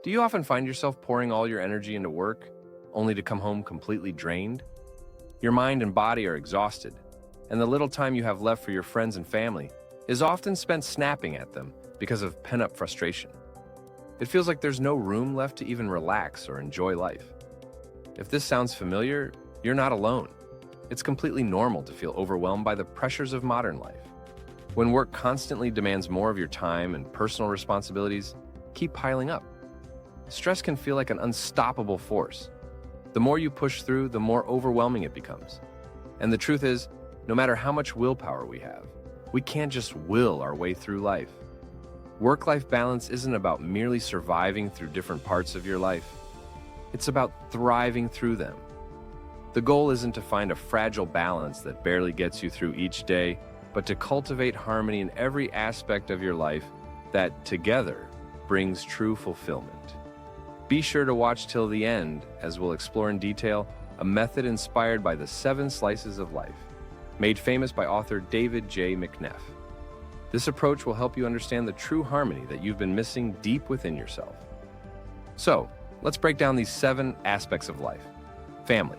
Do you often find yourself pouring all your energy into work, only to come home completely drained? Your mind and body are exhausted, and the little time you have left for your friends and family is often spent snapping at them because of pent-up frustration. It feels like there's no room left to even relax or enjoy life. If this sounds familiar, you're not alone. It's completely normal to feel overwhelmed by the pressures of modern life. When work constantly demands more of your time and personal responsibilities keep piling up, stress can feel like an unstoppable force. The more you push through, the more overwhelming it becomes. And the truth is, no matter how much willpower we have, we can't just will our way through life. Work-life balance isn't about merely surviving through different parts of your life. It's about thriving through them. The goal isn't to find a fragile balance that barely gets you through each day, but to cultivate harmony in every aspect of your life that, together, brings true fulfillment. Be sure to watch till the end, as we'll explore in detail a method inspired by the 7 slices of life, made famous by author David J. McNeff. This approach will help you understand the true harmony that you've been missing deep within yourself. So, let's break down these 7 aspects of life. Family,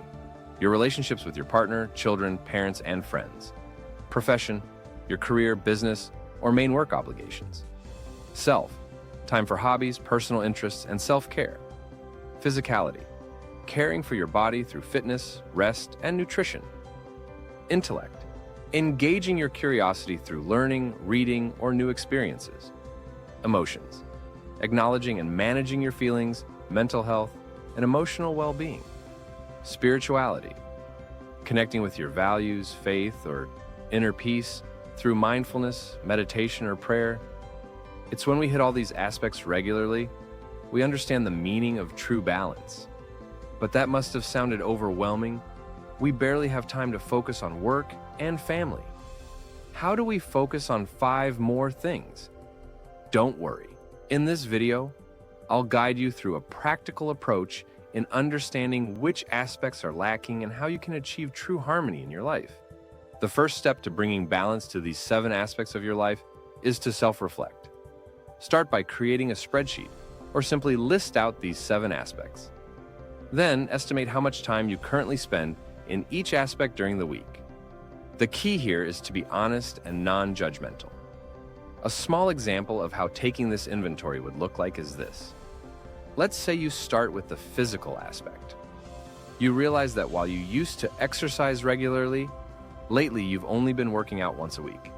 your relationships with your partner, children, parents, and friends. Profession, your career, business, or main work obligations. Self, time for hobbies, personal interests, and self-care. Physicality, caring for your body through fitness, rest, and nutrition. Intellect, engaging your curiosity through learning, reading, or new experiences. Emotions, acknowledging and managing your feelings, mental health, and emotional well-being. Spirituality, connecting with your values, faith, or inner peace through mindfulness, meditation, or prayer. It's when we hit all these aspects regularly, we understand the meaning of true balance. But that must have sounded overwhelming. We barely have time to focus on work and family. How do we focus on 5 more things? Don't worry. In this video, I'll guide you through a practical approach in understanding which aspects are lacking and how you can achieve true harmony in your life. The first step to bringing balance to these 7 aspects of your life is to self-reflect. Start by creating a spreadsheet, or simply list out these 7 aspects. Then, estimate how much time you currently spend in each aspect during the week. The key here is to be honest and non-judgmental. A small example of how taking this inventory would look like is this. Let's say you start with the physical aspect. You realize that while you used to exercise regularly, lately you've only been working out once a week.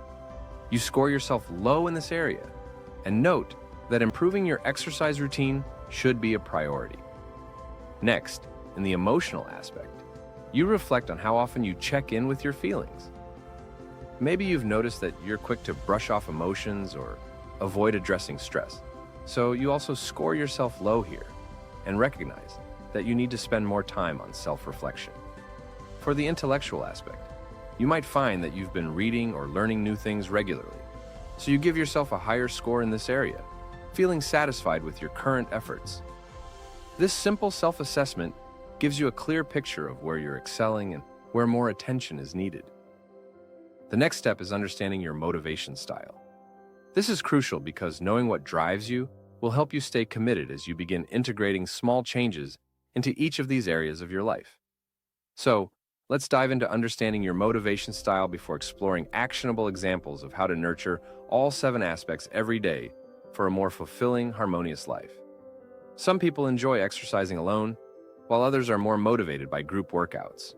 You score yourself low in this area, and note that improving your exercise routine should be a priority. Next, in the emotional aspect, you reflect on how often you check in with your feelings. Maybe you've noticed that you're quick to brush off emotions or avoid addressing stress, so you also score yourself low here and recognize that you need to spend more time on self-reflection. For the intellectual aspect, you might find that you've been reading or learning new things regularly, so you give yourself a higher score in this area, feeling satisfied with your current efforts. This simple self-assessment gives you a clear picture of where you're excelling and where more attention is needed. The next step is understanding your motivation style. This is crucial because knowing what drives you will help you stay committed as you begin integrating small changes into each of these areas of your life. So, let's dive into understanding your motivation style before exploring actionable examples of how to nurture all 7 aspects every day for a more fulfilling, harmonious life. Some people enjoy exercising alone, while others are more motivated by group workouts.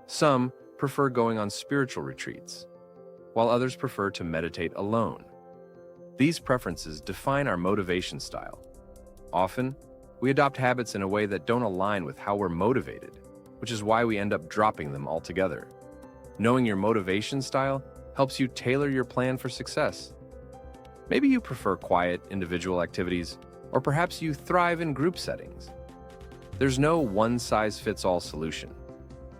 Some prefer going on spiritual retreats, while others prefer to meditate alone. These preferences define our motivation style. Often, we adopt habits in a way that don't align with how we're motivated, which is why we end up dropping them altogether. Knowing your motivation style helps you tailor your plan for success. Maybe you prefer quiet, individual activities, or perhaps you thrive in group settings. There's no one-size-fits-all solution.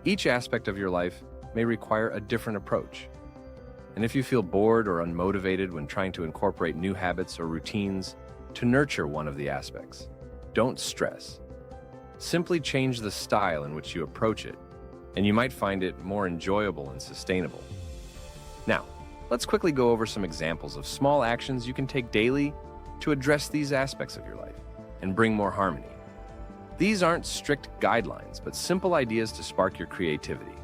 Each aspect of your life may require a different approach. And if you feel bored or unmotivated when trying to incorporate new habits or routines to nurture one of the aspects, don't stress. Simply change the style in which you approach it, and you might find it more enjoyable and sustainable. Now, let's quickly go over some examples of small actions you can take daily to address these aspects of your life and bring more harmony. These aren't strict guidelines, but simple ideas to spark your creativity.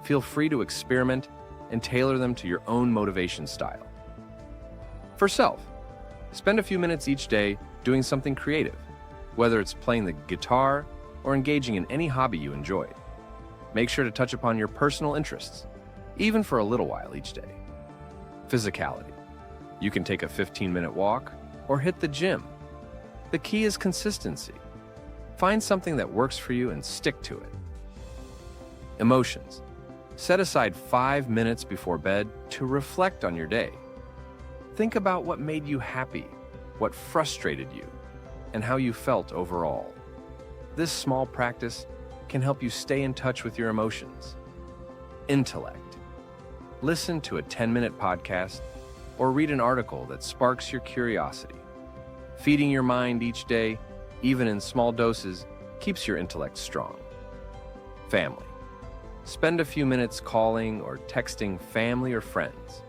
Feel free to experiment and tailor them to your own motivation style. For self, spend a few minutes each day doing something creative, whether it's playing the guitar or engaging in any hobby you enjoy. Make sure to touch upon your personal interests, even for a little while each day. Physicality. You can take a 15-minute walk or hit the gym. The key is consistency. Find something that works for you and stick to it. Emotions. Set aside 5 minutes before bed to reflect on your day. Think about what made you happy, what frustrated you, and how you felt overall. This small practice can help you stay in touch with your emotions. Intellect. Listen to a 10-minute podcast or read an article that sparks your curiosity. Feeding your mind each day, even in small doses, keeps your intellect strong. Family. Spend a few minutes calling or texting family or friends.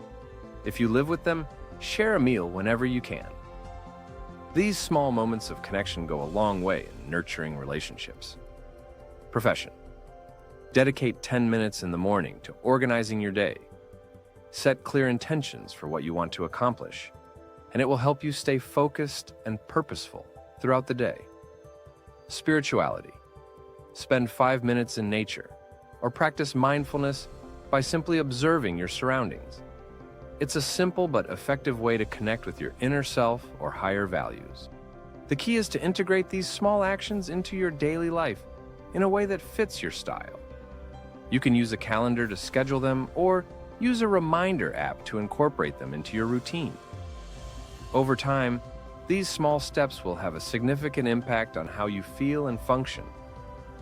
If you live with them, share a meal whenever you can. These small moments of connection go a long way in nurturing relationships. Profession. Dedicate 10 minutes in the morning to organizing your day. Set clear intentions for what you want to accomplish, and it will help you stay focused and purposeful throughout the day. Spirituality. Spend 5 minutes in nature or practice mindfulness by simply observing your surroundings. It's a simple but effective way to connect with your inner self or higher values. The key is to integrate these small actions into your daily life in a way that fits your style. You can use a calendar to schedule them or use a reminder app to incorporate them into your routine. Over time, these small steps will have a significant impact on how you feel and function.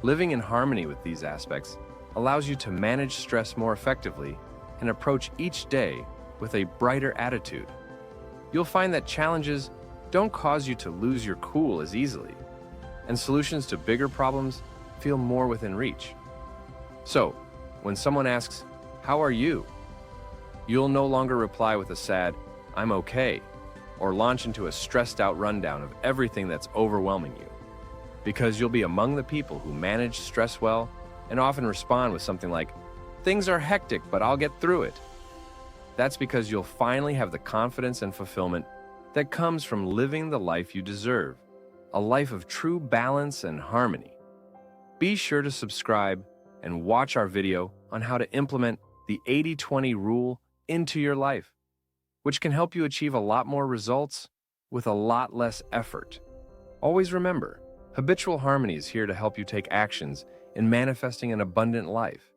Living in harmony with these aspects allows you to manage stress more effectively and approach each day with a brighter attitude. You'll find that challenges don't cause you to lose your cool as easily, and solutions to bigger problems feel more within reach. So, when someone asks, "How are you?" you'll no longer reply with a sad, "I'm okay," or launch into a stressed-out rundown of everything that's overwhelming you, because you'll be among the people who manage stress well and often respond with something like, "Things are hectic, but I'll get through it." That's because you'll finally have the confidence and fulfillment that comes from living the life you deserve, a life of true balance and harmony. Be sure to subscribe and watch our video on how to implement the 80-20 rule into your life, which can help you achieve a lot more results with a lot less effort. Always remember, Habitual Harmony is here to help you take actions in manifesting an abundant life.